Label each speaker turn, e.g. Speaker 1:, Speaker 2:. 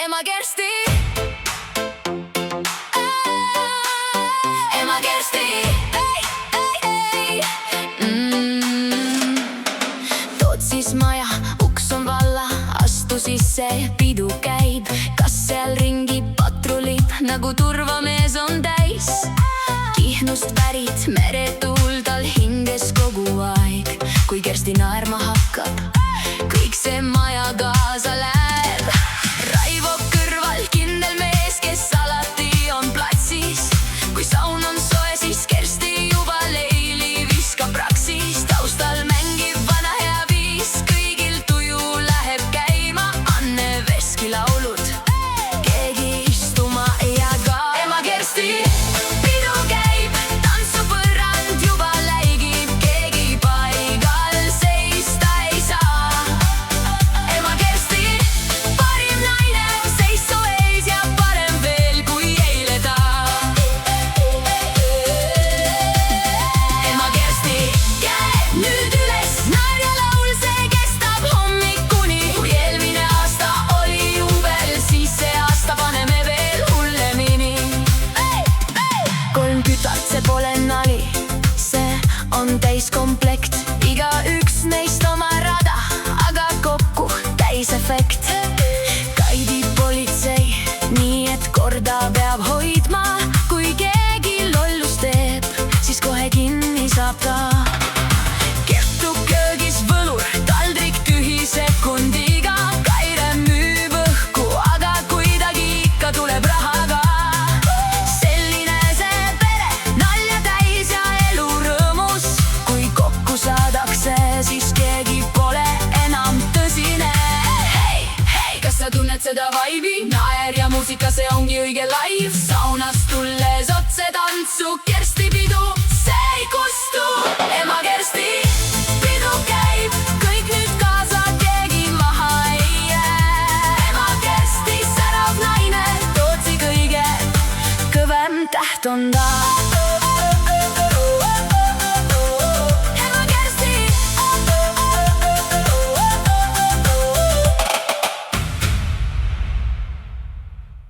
Speaker 1: ema Kersti. Ema Kersti. Tootsis maja, uks on valla, astu sisse, pidu käib. Kas seal ringi patrulib, nagu turvamees on täis? Kihnust pärit meretuul tal hinges kogu aeg. Kui Kersti naerma hakkab, kõik see maja kaasa läheb. Raivo kõrval kindel mees, kes alati on platsis. Kui saun on soe, siis Kersti juba leili viskab praksis. Taustal mängib vana hea viis, kõigil tuju läheb käima. Anne Veski laulud, keegi istuma ei jaga. Ema Kersti. Pidu käib, tantsupõrrand juba läigib, keegi paigal seista ei saa. Ema Kersti, parim naine, seis su ees ja parem veel kui eile ta. Ema Kersti, nüüd üles, naer ja laul, see kestab hommikuni. Kui eelmine aasta oli juubel, siis see aasta paneme veel hullemini. 3 kütat, see pole nali, see on täiskomplekt. Igaüks neist oma rada, aga kokku täisefekt. Kaidi politsei, nii et korda peab hoidma. Kui keegi lollus teeb, siis kohe kinni saab ta. Kertu köögis võlur, taldrik tühi sekundiga. Kaire müüb õhku, aga kuidagi ikka tuleb rahaga. Selline see pere, nalja täis ja elu rõõmus. Kui kokku saadakse, siis keegi pole enam tõsine. Hei, hei, kas sa tunned seda vaibi? Naer ja muusika, see ongi õige live. Saunast tulles otse tantsu, Kersti pidu, see ei kustu. Ema Kersti, pidu käib, kõik nüüd kaasa, keegi maha ei jää. Ema Kersti, särav naine, Tootsi kõige kõvem täht on ta.